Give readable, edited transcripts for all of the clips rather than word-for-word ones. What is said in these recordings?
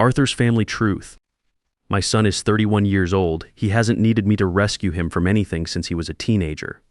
Arthur's family truth. My son is 31 years old. He hasn't needed me to rescue him from anything since he was a teenager.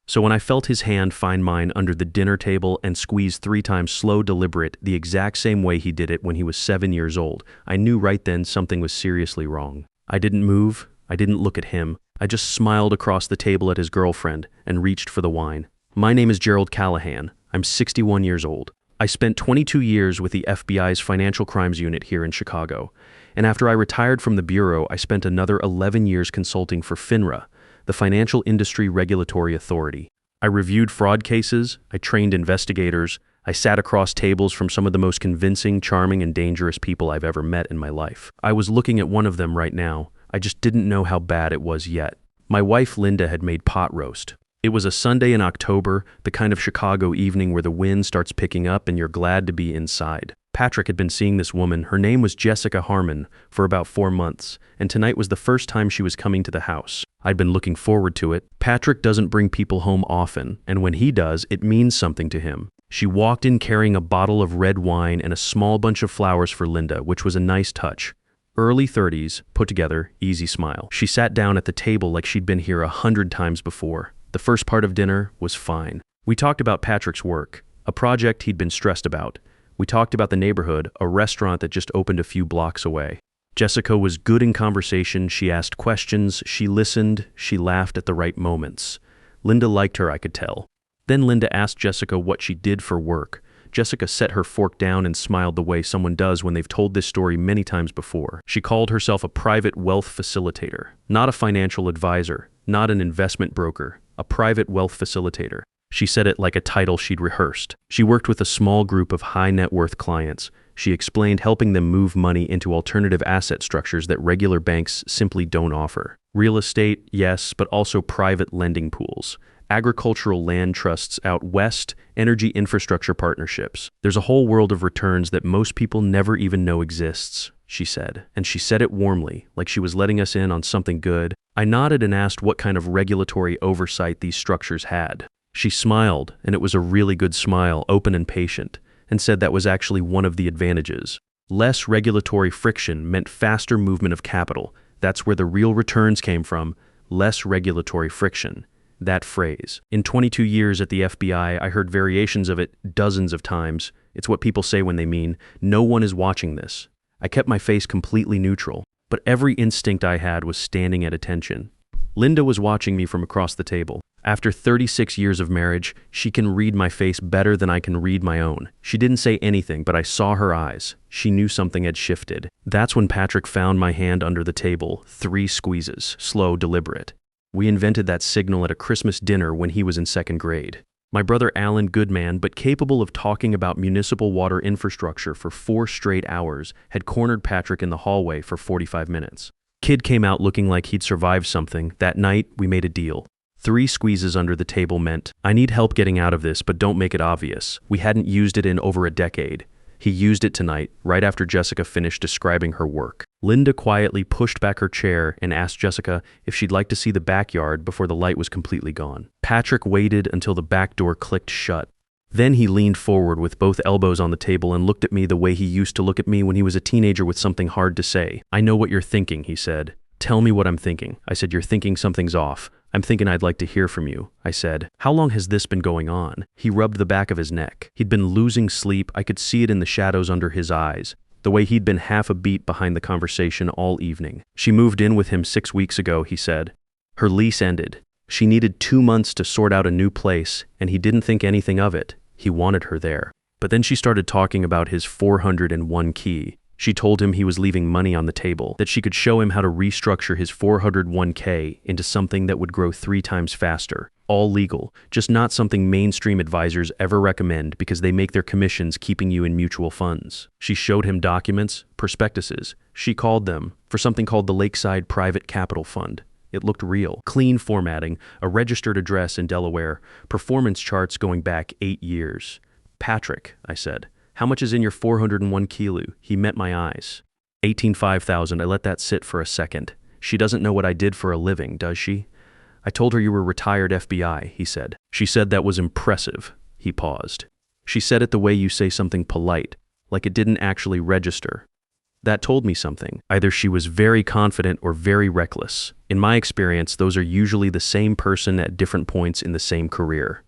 So when I felt his hand find mine under the dinner table and squeeze 3 times slow, deliberate, the exact same way he did it when he was 7 years old, I knew right then something was seriously wrong. I didn't move. I didn't look at him. I just smiled across the table at his girlfriend and reached for the wine. My name is Gerald Callahan. I'm 61 years old. I spent 22 years with the FBI's Financial Crimes Unit here in Chicago. And after I retired from the Bureau, I spent another 11 years consulting for FINRA, the Financial Industry Regulatory Authority. I reviewed fraud cases, I trained investigators, I sat across tables from some of the most convincing, charming, and dangerous people I've ever met in my life. I was looking at one of them right now. I just didn't know how bad it was yet. My wife Linda had made pot roast. It was a Sunday in October, the kind of Chicago evening where the wind starts picking up and you're glad to be inside. Patrick had been seeing this woman, her name was Jessica Harmon, for about 4 months, and tonight was the first time she was coming to the house. I'd been looking forward to it. Patrick doesn't bring people home often, and when he does, it means something to him. She walked in carrying a bottle of red wine and a small bunch of flowers for Linda, which was a nice touch. Early 30s, put together, easy smile. She sat down at the table like she'd been here 100 times before. The first part of dinner was fine. We talked about Patrick's work, a project he'd been stressed about. We talked about the neighborhood, a restaurant that just opened a few blocks away. Jessica was good in conversation. She asked questions, she listened, she laughed at the right moments. Linda liked her, I could tell. Then Linda asked Jessica what she did for work. Jessica set her fork down and smiled the way someone does when they've told this story many times before. She called herself a private wealth facilitator, not a financial advisor, not an investment broker, a private wealth facilitator. She said it like a title she'd rehearsed. She worked with a small group of high net worth clients. She explained helping them move money into alternative asset structures that regular banks simply don't offer. Real estate, yes, but also private lending pools. Agricultural land trusts out west, energy infrastructure partnerships. There's a whole world of returns that most people never even know exists, she said. And she said it warmly, like she was letting us in on something good. I nodded and asked what kind of regulatory oversight these structures had. She smiled, and it was a really good smile, open and patient, and said that was actually one of the advantages. Less regulatory friction meant faster movement of capital. That's where the real returns came from. Less regulatory friction. That phrase. In 22 years at the FBI, I heard variations of it dozens of times. It's what people say when they mean, no one is watching this. I kept my face completely neutral, but every instinct I had was standing at attention. Linda was watching me from across the table. After 36 years of marriage, she can read my face better than I can read my own. She didn't say anything, but I saw her eyes. She knew something had shifted. That's when Patrick found my hand under the table, 3 squeezes, slow, deliberate. We invented that signal at a Christmas dinner when he was in 2nd grade. My brother Alan, good man, but capable of talking about municipal water infrastructure for 4 straight hours, had cornered Patrick in the hallway for 45 minutes. Kid came out looking like he'd survived something. That night, we made a deal. 3 squeezes under the table meant, I need help getting out of this, but don't make it obvious. We hadn't used it in over a decade. He used it tonight, right after Jessica finished describing her work. Linda quietly pushed back her chair and asked Jessica if she'd like to see the backyard before the light was completely gone. Patrick waited until the back door clicked shut. Then he leaned forward with both elbows on the table and looked at me the way he used to look at me when he was a teenager with something hard to say. I know what you're thinking, he said. Tell me what I'm thinking. I said, you're thinking something's off. I'm thinking I'd like to hear from you, I said. How long has this been going on? He rubbed the back of his neck. He'd been losing sleep. I could see it in the shadows under his eyes, the way he'd been half a beat behind the conversation all evening. She moved in with him 6 weeks ago, he said. Her lease ended. She needed 2 months to sort out a new place, and he didn't think anything of it. He wanted her there. But then she started talking about his 401 key. She told him he was leaving money on the table, that she could show him how to restructure his 401k into something that would grow 3 times faster. All legal, just not something mainstream advisors ever recommend because they make their commissions keeping you in mutual funds. She showed him documents, prospectuses. She called them for something called the Lakeside Private Capital Fund. It looked real. Clean formatting, a registered address in Delaware, performance charts going back 8 years. Patrick, I said. How much is in your 401 kilo? He met my eyes. 18,500. I let that sit for a second. She doesn't know what I did for a living, does she? I told her you were retired FBI, he said. She said that was impressive. He paused. She said it the way you say something polite, like it didn't actually register. That told me something. Either she was very confident or very reckless. In my experience, those are usually the same person at different points in the same career.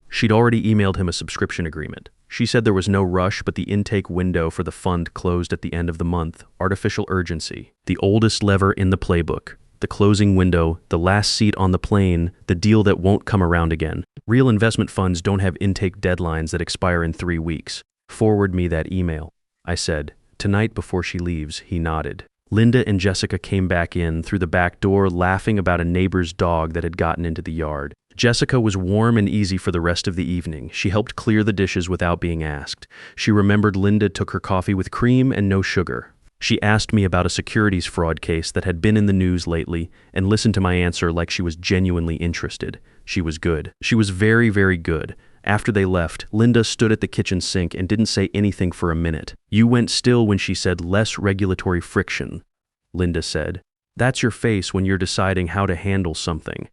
She'd already emailed him a subscription agreement. She said there was no rush, but the intake window for the fund closed at the end of the month. Artificial urgency. The oldest lever in the playbook. The closing window, the last seat on the plane, the deal that won't come around again. Real investment funds don't have intake deadlines that expire in 3 weeks. Forward me that email, I said. Tonight before she leaves, he nodded. Linda and Jessica came back in through the back door, laughing about a neighbor's dog that had gotten into the yard. Jessica was warm and easy for the rest of the evening. She helped clear the dishes without being asked. She remembered Linda took her coffee with cream and no sugar. She asked me about a securities fraud case that had been in the news lately and listened to my answer like she was genuinely interested. She was good. She was very, very good. After they left, Linda stood at the kitchen sink and didn't say anything for a minute. You went still when she said less regulatory friction, Linda said. That's your face when you're deciding how to handle something.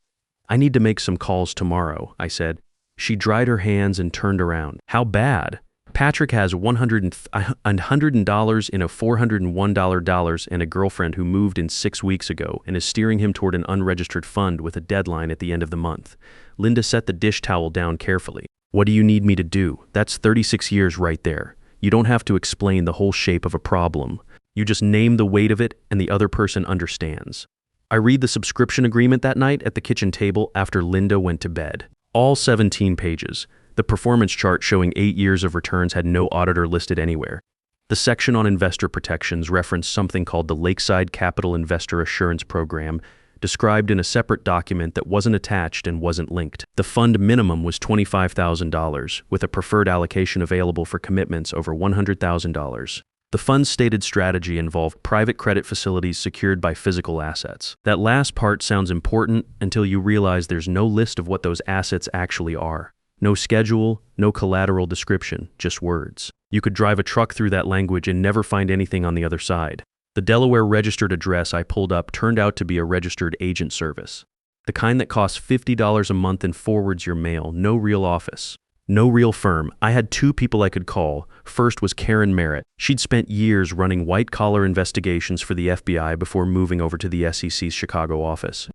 I need to make some calls tomorrow, I said. She dried her hands and turned around. How bad? Patrick has $100 in a $401 and a girlfriend who moved in 6 weeks ago and is steering him toward an unregistered fund with a deadline at the end of the month. Linda set the dish towel down carefully. What do you need me to do? That's 36 years right there. You don't have to explain the whole shape of a problem. You just name the weight of it and the other person understands. I read the subscription agreement that night at the kitchen table after Linda went to bed. All 17 pages. The performance chart showing 8 years of returns had no auditor listed anywhere. The section on investor protections referenced something called the Lakeside Capital Investor Assurance Program, described in a separate document that wasn't attached and wasn't linked. The fund minimum was $25,000, with a preferred allocation available for commitments over $100,000. The fund's stated strategy involved private credit facilities secured by physical assets. That last part sounds important until you realize there's no list of what those assets actually are. No schedule, no collateral description, just words. You could drive a truck through that language and never find anything on the other side. The Delaware registered address I pulled up turned out to be a registered agent service. The kind that costs $50 a month and forwards your mail, no real office. No real firm. I had 2 people I could call. First was Karen Merritt. She'd spent years running white-collar investigations for the FBI before moving over to the SEC's Chicago office.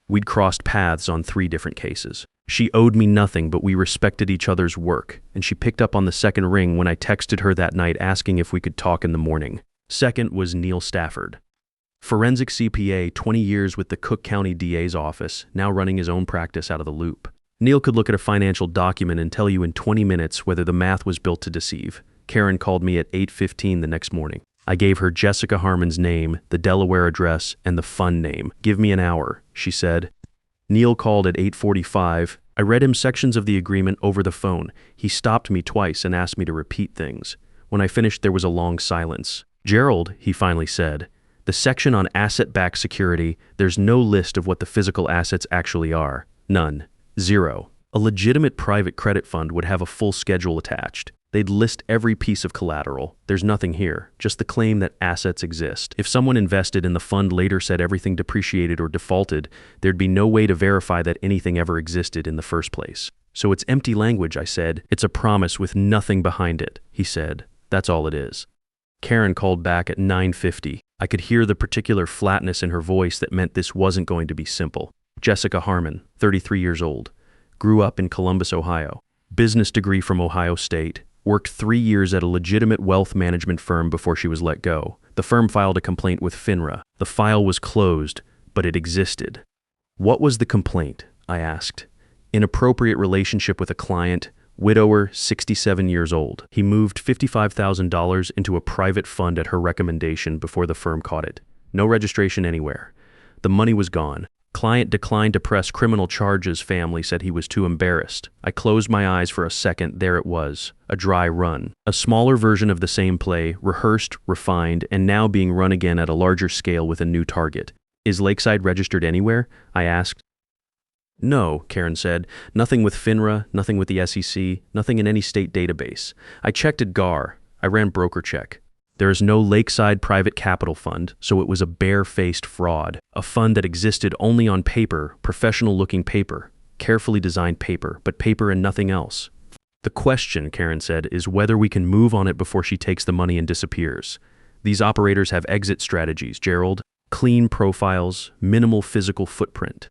We'd crossed paths on 3 different cases. She owed me nothing, but we respected each other's work, and she picked up on the second ring when I texted her that night asking if we could talk in the morning. Second was Neil Stafford. Forensic CPA, 20 years with the Cook County DA's office, now running his own practice out of the Loop. Neil could look at a financial document and tell you in 20 minutes whether the math was built to deceive. Karen called me at 8:15 the next morning. I gave her Jessica Harmon's name, the Delaware address, and the fund name. Give me an hour, she said. Neil called at 8:45. I read him sections of the agreement over the phone. He stopped me twice and asked me to repeat things. When I finished, there was a long silence. Gerald, he finally said, the section on asset-backed security, there's no list of what the physical assets actually are. None. 0. A legitimate private credit fund would have a full schedule attached. They'd list every piece of collateral. There's nothing here, just the claim that assets exist. If someone invested and the fund later said everything depreciated or defaulted, there'd be no way to verify that anything ever existed in the first place. So it's empty language, I said. It's a promise with nothing behind it, he said. That's all it is. Karen called back at 9:50. I could hear the particular flatness in her voice that meant this wasn't going to be simple. Jessica Harmon, 33 years old, grew up in Columbus, Ohio. Business degree from Ohio State, worked 3 years at a legitimate wealth management firm before she was let go. The firm filed a complaint with FINRA. The file was closed, but it existed. What was the complaint? I asked. Inappropriate relationship with a client, widower, 67 years old. He moved $55,000 into a private fund at her recommendation before the firm caught it. No registration anywhere. The money was gone. Client declined to press criminal charges. Family said he was too embarrassed. I closed my eyes for a second. There it was, a dry run. A smaller version of the same play, rehearsed, refined, and now being run again at a larger scale with a new target. Is Lakeside registered anywhere? I asked. No, Karen said. Nothing with FINRA, nothing with the SEC, nothing in any state database. I checked at GAR. I ran broker check. There is no Lakeside Private Capital Fund, so it was a bare-faced fraud. A fund that existed only on paper, professional-looking paper, carefully designed paper, but paper and nothing else. The question, Karen said, is whether we can move on it before she takes the money and disappears. These operators have exit strategies, Gerald. Clean profiles, minimal physical footprint.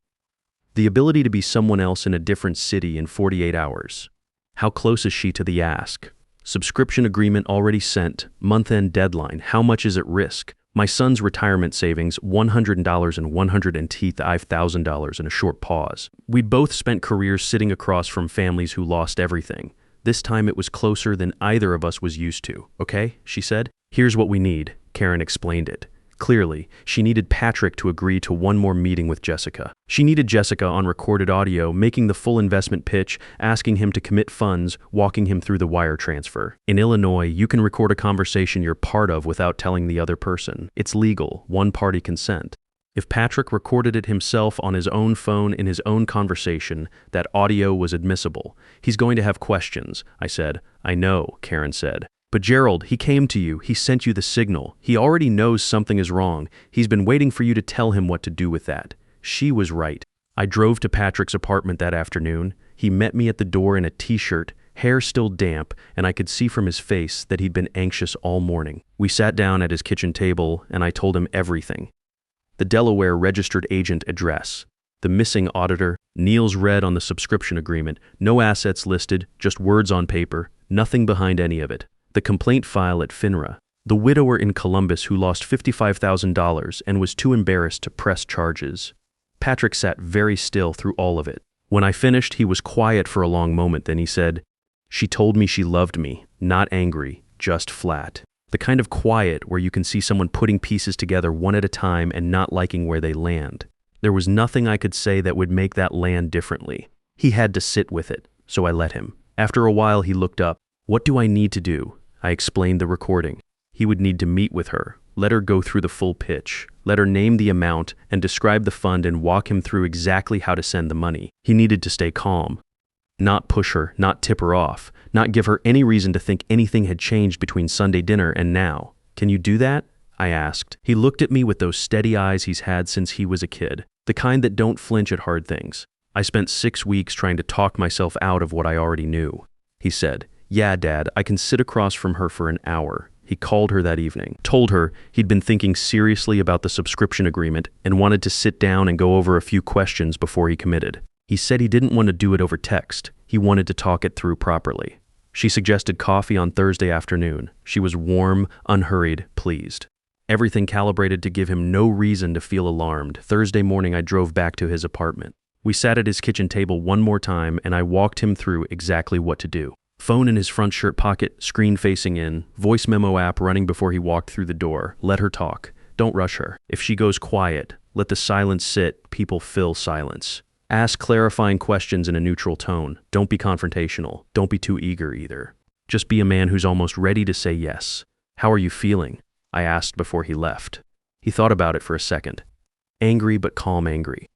The ability to be someone else in a different city in 48 hours. How close is she to the ask? Subscription agreement already sent, month-end deadline, how much is at risk? My son's retirement savings, $100 and $105,000 in a short pause. We'd both spent careers sitting across from families who lost everything. This time it was closer than either of us was used to, okay? She said. Here's what we need, Karen explained it. Clearly, she needed Patrick to agree to one more meeting with Jessica. She needed Jessica on recorded audio, making the full investment pitch, asking him to commit funds, walking him through the wire transfer. In Illinois, you can record a conversation you're part of without telling the other person. It's legal, one-party consent. If Patrick recorded it himself on his own phone in his own conversation, that audio was admissible. He's going to have questions, I said. I know, Karen said. But Gerald, he came to you, he sent you the signal. He already knows something is wrong. He's been waiting for you to tell him what to do with that. She was right. I drove to Patrick's apartment that afternoon. He met me at the door in a t-shirt, hair still damp, and I could see from his face that he'd been anxious all morning. We sat down at his kitchen table, and I told him everything. The Delaware registered agent address, the missing auditor, Neil's red on the subscription agreement, no assets listed, just words on paper, nothing behind any of it. The complaint file at FINRA, the widower in Columbus who lost $55,000 and was too embarrassed to press charges. Patrick sat very still through all of it. When I finished, he was quiet for a long moment, then he said, "She told me she loved me, not angry, just flat." The kind of quiet where you can see someone putting pieces together one at a time and not liking where they land. There was nothing I could say that would make that land differently. He had to sit with it, so I let him. After a while, he looked up. "What do I need to do?" I explained the recording. He would need to meet with her, let her go through the full pitch, let her name the amount and describe the fund and walk him through exactly how to send the money. He needed to stay calm. Not push her, not tip her off, not give her any reason to think anything had changed between Sunday dinner and now. "Can you do that?" I asked. He looked at me with those steady eyes he's had since he was a kid, the kind that don't flinch at hard things. I spent 6 weeks trying to talk myself out of what I already knew. He said, "Yeah, Dad, I can sit across from her for an hour." He called her that evening, told her he'd been thinking seriously about the subscription agreement and wanted to sit down and go over a few questions before he committed. He said he didn't want to do it over text. He wanted to talk it through properly. She suggested coffee on Thursday afternoon. She was warm, unhurried, pleased. Everything calibrated to give him no reason to feel alarmed. Thursday morning, I drove back to his apartment. We sat at his kitchen table one more time, and I walked him through exactly what to do. Phone in his front shirt pocket, screen facing in, voice memo app running before he walked through the door. Let her talk. Don't rush her. If she goes quiet, let the silence sit, people fill silence. Ask clarifying questions in a neutral tone. Don't be confrontational. Don't be too eager either. Just be a man who's almost ready to say yes. "How are you feeling?" I asked before he left. He thought about it for a second. Angry but calm angry.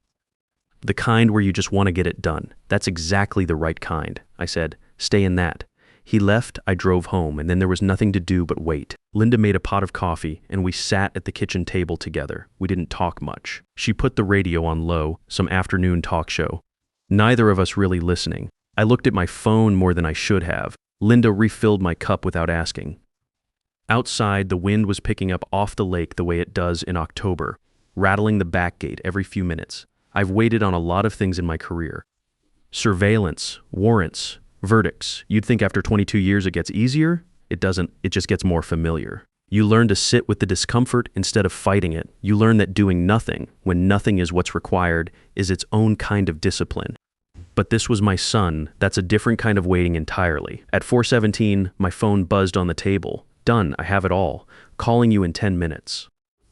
The kind where you just want to get it done. That's exactly the right kind. I said, "Stay in that." He left, I drove home, and then there was nothing to do but wait. Linda made a pot of coffee, and we sat at the kitchen table together. We didn't talk much. She put the radio on low, some afternoon talk show. Neither of us really listening. I looked at my phone more than I should have. Linda refilled my cup without asking. Outside, the wind was picking up off the lake the way it does in October, rattling the back gate every few minutes. I've waited on a lot of things in my career. Surveillance, warrants, verdicts. You'd think after 22 years it gets easier. It doesn't, it just gets more familiar. You learn to sit with the discomfort instead of fighting it. You learn that doing nothing, when nothing is what's required, is its own kind of discipline. But this was my son. That's a different kind of waiting entirely. At 4:17, my phone buzzed on the table. Done, I have it all. Calling you in 10 minutes.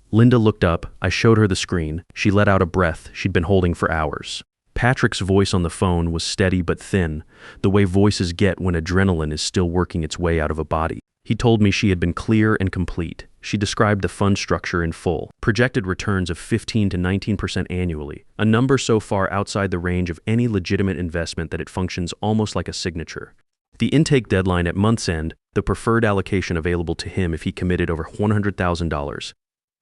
Linda looked up. I showed her the screen. She let out a breath she'd been holding for hours. Patrick's voice on the phone was steady but thin, the way voices get when adrenaline is still working its way out of a body. He told me she had been clear and complete. She described the fund structure in full. Projected returns of 15 to 19% annually, a number so far outside the range of any legitimate investment that it functions almost like a signature. The intake deadline at month's end, the preferred allocation available to him if he committed over $100,000.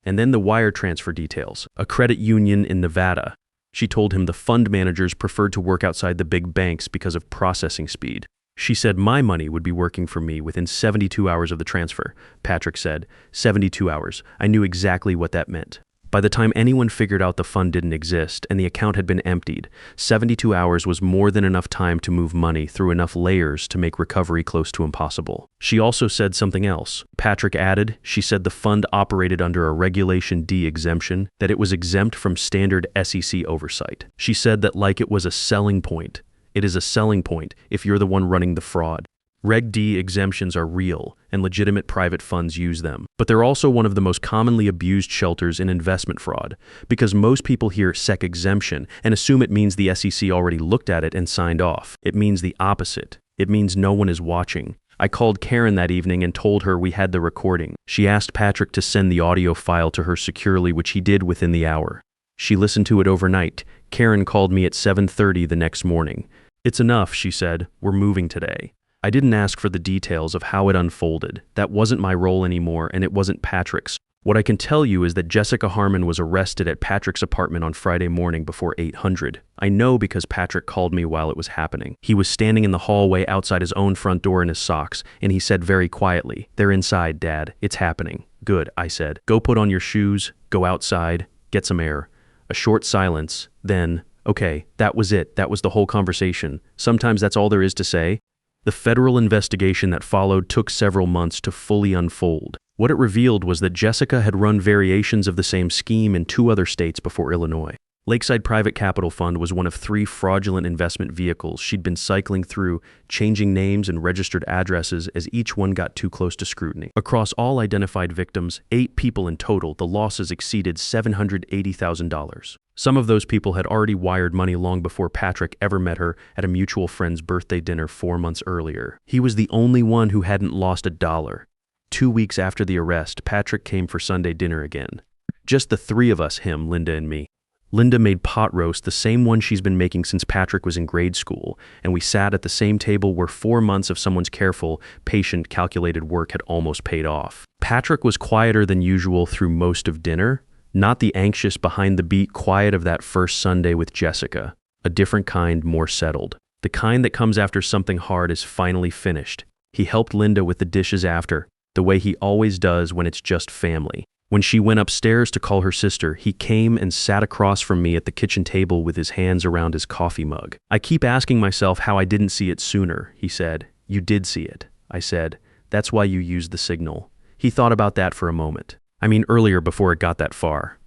And then the wire transfer details, a credit union in Nevada. She told him the fund managers preferred to work outside the big banks because of processing speed. She said my money would be working for me within 72 hours of the transfer. Patrick said, 72 hours. I knew exactly what that meant. By the time anyone figured out the fund didn't exist and the account had been emptied, 72 hours was more than enough time to move money through enough layers to make recovery close to impossible. She also said something else. Patrick added, she said the fund operated under a Regulation D exemption, that it was exempt from standard SEC oversight. She said that like it was a selling point. It is a selling point if you're the one running the fraud. Reg D exemptions are real, and legitimate private funds use them. But they're also one of the most commonly abused shelters in investment fraud, because most people hear SEC exemption and assume it means the SEC already looked at it and signed off. It means the opposite. It means no one is watching. I called Karen that evening and told her we had the recording. She asked Patrick to send the audio file to her securely, which he did within the hour. She listened to it overnight. Karen called me at 7:30 the next morning. It's enough, she said. We're moving today. I didn't ask for the details of how it unfolded. That wasn't my role anymore, and it wasn't Patrick's. What I can tell you is that Jessica Harmon was arrested at Patrick's apartment on Friday morning before 800. I know because Patrick called me while it was happening. He was standing in the hallway outside his own front door in his socks, and he said very quietly, "They're inside, Dad. It's happening." "Good," I said. "Go put on your shoes, go outside, get some air." A short silence, then, "Okay, that was it. That was the whole conversation. Sometimes that's all there is to say." The federal investigation that followed took several months to fully unfold. What it revealed was that Jessica had run variations of the same scheme in 2 other states before Illinois. Lakeside Private Capital Fund was one of 3 fraudulent investment vehicles she'd been cycling through, changing names and registered addresses as each one got too close to scrutiny. Across all identified victims, 8 people in total, the losses exceeded $780,000. Some of those people had already wired money long before Patrick ever met her at a mutual friend's birthday dinner 4 months earlier. He was the only one who hadn't lost a dollar. 2 weeks after the arrest, Patrick came for Sunday dinner again. Just the 3 of us, him, Linda, and me. Linda made pot roast, the same one she's been making since Patrick was in grade school, and we sat at the same table where 4 months of someone's careful, patient, calculated work had almost paid off. Patrick was quieter than usual through most of dinner, not the anxious, behind-the-beat quiet of that first Sunday with Jessica. A different kind, more settled. The kind that comes after something hard is finally finished. He helped Linda with the dishes after, the way he always does when it's just family. When she went upstairs to call her sister, he came and sat across from me at the kitchen table with his hands around his coffee mug. "I keep asking myself how I didn't see it sooner," he said. "You did see it," I said. "That's why you used the signal." He thought about that for a moment. I mean, earlier, before it got that far.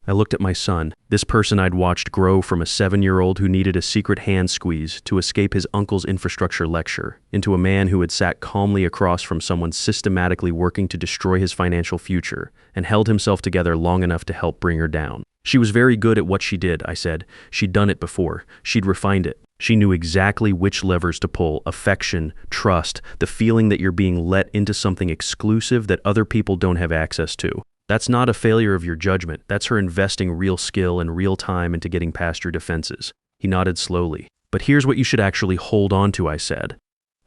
I looked at my son, this person I'd watched grow from a 7-year-old who needed a secret hand squeeze to escape his uncle's infrastructure lecture, into a man who had sat calmly across from someone systematically working to destroy his financial future, and held himself together long enough to help bring her down. She was very good at what she did, I said. She'd done it before. She'd refined it. She knew exactly which levers to pull: affection, trust, the feeling that you're being let into something exclusive that other people don't have access to. That's not a failure of your judgment. That's her investing real skill and real time into getting past your defenses. He nodded slowly. "But here's what you should actually hold on to," I said.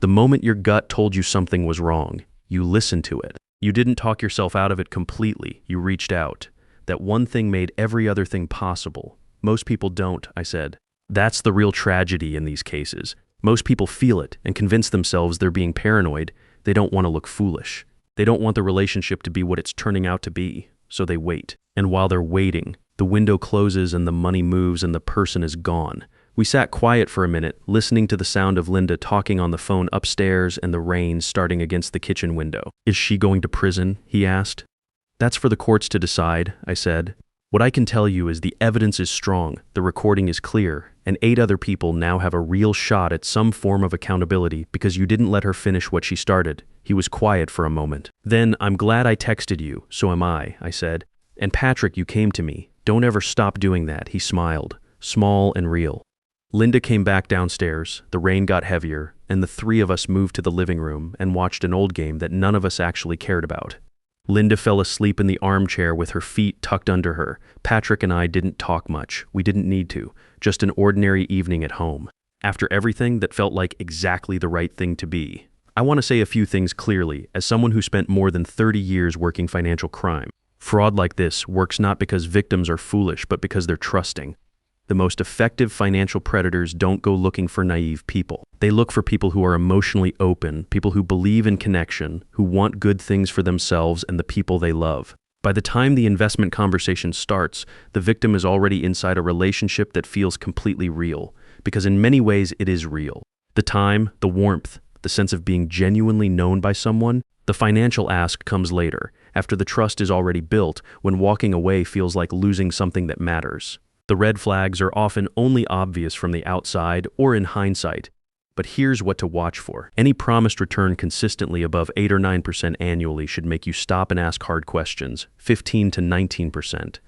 "The moment your gut told you something was wrong, you listened to it. You didn't talk yourself out of it completely. You reached out. That one thing made every other thing possible. Most people don't," I said. "That's the real tragedy in these cases. Most people feel it and convince themselves they're being paranoid. They don't want to look foolish. They don't want the relationship to be what it's turning out to be, so they wait. And while they're waiting, the window closes and the money moves and the person is gone." We sat quiet for a minute, listening to the sound of Linda talking on the phone upstairs and the rain starting against the kitchen window. "Is she going to prison?" he asked. "That's for the courts to decide," I said. "What I can tell you is the evidence is strong, the recording is clear, and 8 other people now have a real shot at some form of accountability because you didn't let her finish what she started." He was quiet for a moment. "Then, I'm glad I texted you, so am I said. "And Patrick, you came to me. Don't ever stop doing that," he smiled, small and real. Linda came back downstairs, the rain got heavier, and the 3 of us moved to the living room and watched an old game that none of us actually cared about. Linda fell asleep in the armchair with her feet tucked under her. Patrick and I didn't talk much. We didn't need to. Just an ordinary evening at home. After everything, that felt like exactly the right thing to be. I want to say a few things clearly, as someone who spent more than 30 years working financial crime. Fraud like this works not because victims are foolish, but because they're trusting. the most effective financial predators don't go looking for naive people. They look for people who are emotionally open, people who believe in connection, who want good things for themselves and the people they love. By the time the investment conversation starts, the victim is already inside a relationship that feels completely real, because in many ways it is real. The time, the warmth, the sense of being genuinely known by someone. The financial ask comes later, after the trust is already built, when walking away feels like losing something that matters. The red flags are often only obvious from the outside or in hindsight. But here's what to watch for. Any promised return consistently above 8 or 9% annually should make you stop and ask hard questions. 15 to 19%.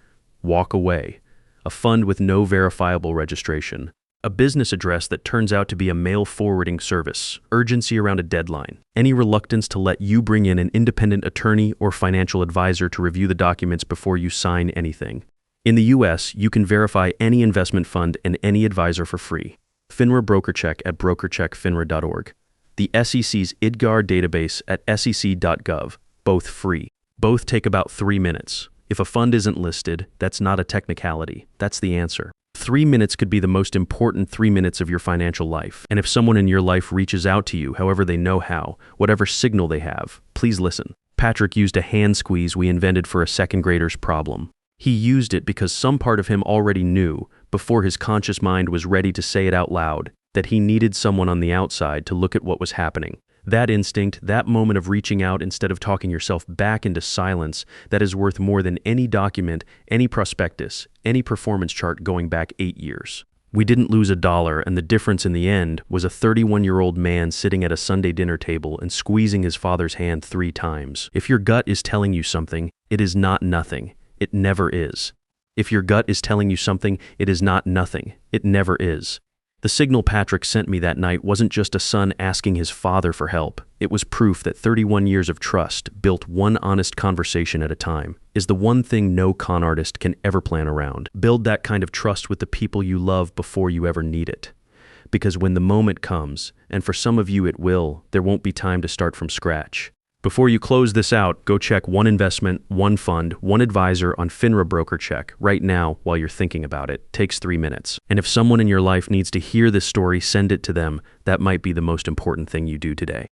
Walk away. A fund with no verifiable registration. A business address that turns out to be a mail forwarding service. Urgency around a deadline. Any reluctance to let you bring in an independent attorney or financial advisor to review the documents before you sign anything. In the US, you can verify any investment fund and any advisor for free. FINRA BrokerCheck at brokercheckfinra.org. The SEC's IDGAR database at sec.gov, both free. Both take about 3 minutes. If a fund isn't listed, that's not a technicality. That's the answer. 3 minutes could be the most important 3 minutes of your financial life. And if someone in your life reaches out to you, however they know how, whatever signal they have, please listen. Patrick used a hand squeeze we invented for a second grader's problem. He used it because some part of him already knew, before his conscious mind was ready to say it out loud, that he needed someone on the outside to look at what was happening. That instinct, that moment of reaching out instead of talking yourself back into silence, that is worth more than any document, any prospectus, any performance chart going back 8 years. We didn't lose $1, and the difference in the end was a 31-year-old man sitting at a Sunday dinner table and squeezing his father's hand 3 times. If your gut is telling you something, it is not nothing. It never is. If your gut is telling you something, it is not nothing. It never is. The signal Patrick sent me that night wasn't just a son asking his father for help. It was proof that 31 years of trust, built one honest conversation at a time, is the one thing no con artist can ever plan around. Build that kind of trust with the people you love before you ever need it. Because when the moment comes, and for some of you it will, there won't be time to start from scratch. Before you close this out, go check one investment, one fund, one advisor on FINRA BrokerCheck right now while you're thinking about it. Takes 3 minutes. And if someone in your life needs to hear this story, send it to them. That might be the most important thing you do today.